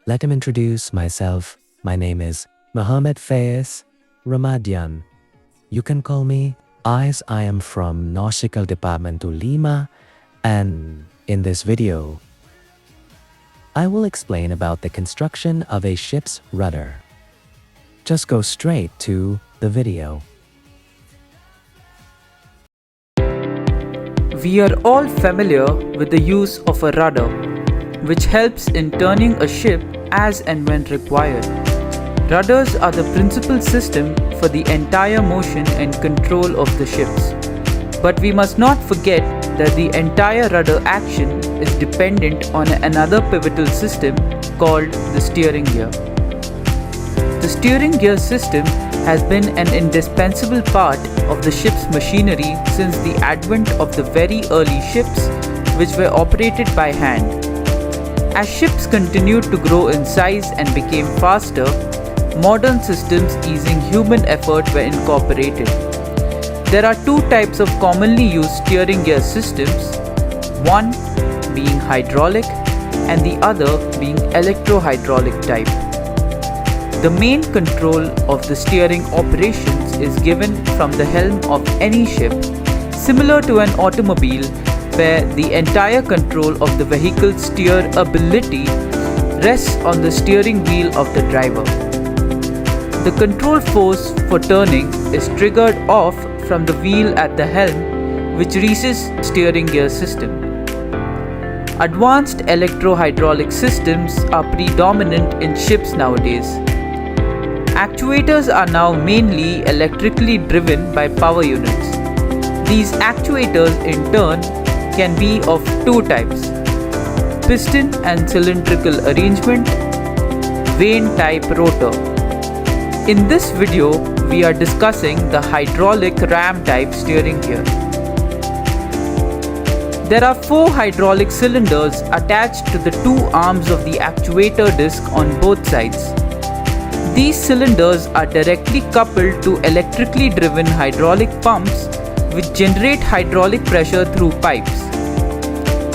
Let him introduce myself. My name is Muhammad Faiz Ramadian. You can call me Ais. I am from Nautical Department to Lima, and in this video, I will explain about the construction of a ship's rudder. Just go straight to the video. We are all familiar with the use of a rudder, which helps in turning a ship as and when required. Rudders are the principal system for the entire motion and control of the ships. But we must not forget that the entire rudder action is dependent on another pivotal system called the steering gear. The steering gear system has been an indispensable part of the ship's machinery since the advent of the very early ships, which were operated by hand. As ships continued to grow in size and became faster, modern systems easing human effort were incorporated. There are two types of commonly used steering gear systems, one being hydraulic and the other being electro-hydraulic type. The main control of the steering operations is given from the helm of any ship, similar to an automobile where the entire control of the vehicle's steerability rests on the steering wheel of the driver. The control force for turning is triggered off from the wheel at the helm, which resists steering gear system. Advanced electro-hydraulic systems are predominant in ships nowadays. Actuators are now mainly electrically driven by power units. These actuators in turn can be of two types: piston and cylindrical arrangement, vane type rotor. In this video, we are discussing the hydraulic ram type steering gear. There are 4 hydraulic cylinders attached to the two arms of the actuator disc on both sides. These cylinders are directly coupled to electrically driven hydraulic pumps which generate hydraulic pressure through pipes.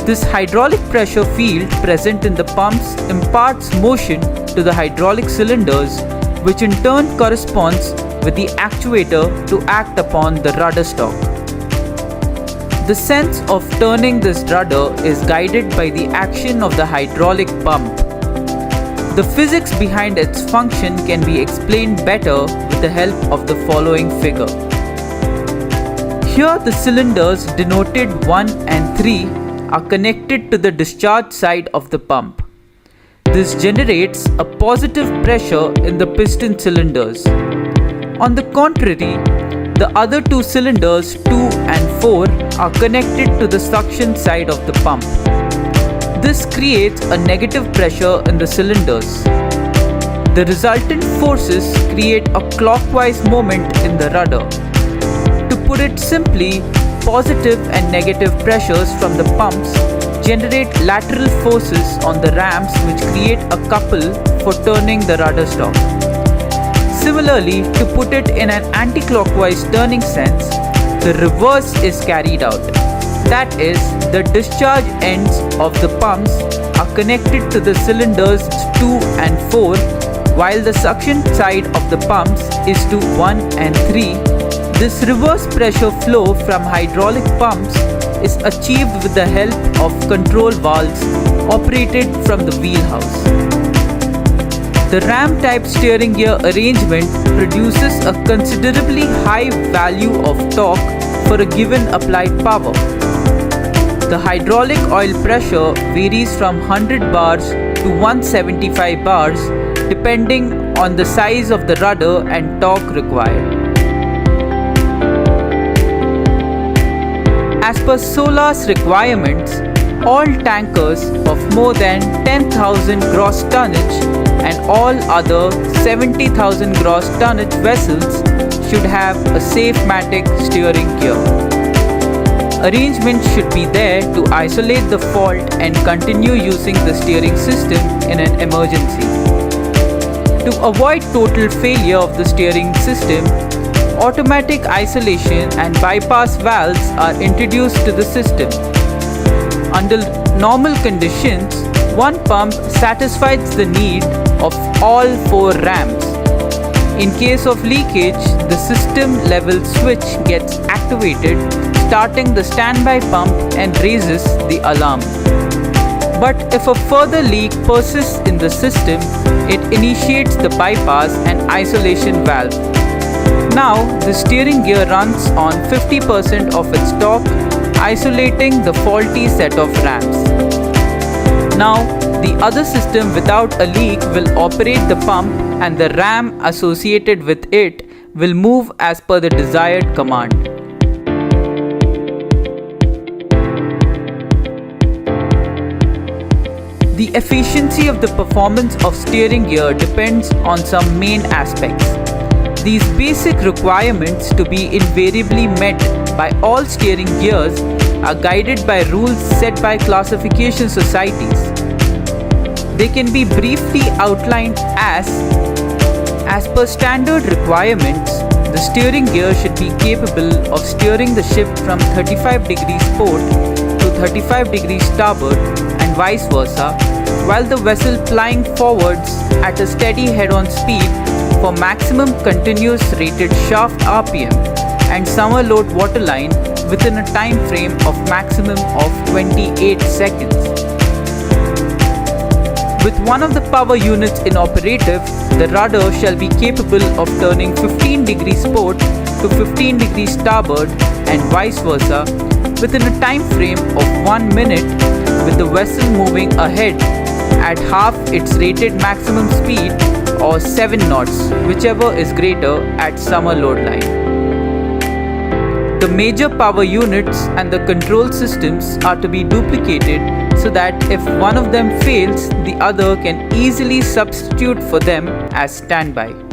This hydraulic pressure field present in the pumps imparts motion to the hydraulic cylinders, which in turn corresponds with the actuator to act upon the rudder stalk. The sense of turning this rudder is guided by the action of the hydraulic pump. The physics behind its function can be explained better with the help of the following figure. Here the cylinders denoted 1 and 3 are connected to the discharge side of the pump. This generates a positive pressure in the piston cylinders. On the contrary, the other two cylinders 2 and 4 are connected to the suction side of the pump. This creates a negative pressure in the cylinders. The resultant forces create a clockwise moment in the rudder. To put it simply, positive and negative pressures from the pumps generate lateral forces on the rams which create a couple for turning the rudder stalk. Similarly, to put it in an anti-clockwise turning sense, the reverse is carried out. That is, the discharge ends of the pumps are connected to the cylinders 2 and 4, while the suction side of the pumps is to 1 and 3. This reverse pressure flow from hydraulic pumps is achieved with the help of control valves operated from the wheelhouse. The ram type steering gear arrangement produces a considerably high value of torque for a given applied power. The hydraulic oil pressure varies from 100 bars to 175 bars depending on the size of the rudder and torque required. As per SOLAS requirements, all tankers of more than 10,000 gross tonnage and all other 70,000 gross tonnage vessels should have a Safe-Matic steering gear. Arrangements should be there to isolate the fault and continue using the steering system in an emergency. To avoid total failure of the steering system, automatic isolation and bypass valves are introduced to the system. Under normal conditions, one pump satisfies the need of all 4 ramps. In case of leakage, the system level switch gets activated, starting the standby pump and raises the alarm. But if a further leak persists in the system, it initiates the bypass and isolation valve. Now, the steering gear runs on 50% of its torque, isolating the faulty set of ramps. Now, the other system without a leak will operate the pump and the ram associated with it will move as per the desired command. The efficiency of the performance of steering gear depends on some main aspects. These basic requirements to be invariably met by all steering gears are guided by rules set by classification societies. They can be briefly outlined as per standard requirements, the steering gear should be capable of steering the ship from 35 degrees port to 35 degrees starboard and vice versa, while the vessel plying forwards at a steady head-on speed for maximum continuous rated shaft RPM and summer load waterline within a time frame of maximum of 28 seconds. With one of the power units inoperative, the rudder shall be capable of turning 15 degrees port to 15 degrees starboard and vice versa within a time frame of 1 minute, with the vessel moving ahead at half its rated maximum speed or 7 knots, whichever is greater at summer load line. The major power units and the control systems are to be duplicated so that if one of them fails, the other can easily substitute for them as standby.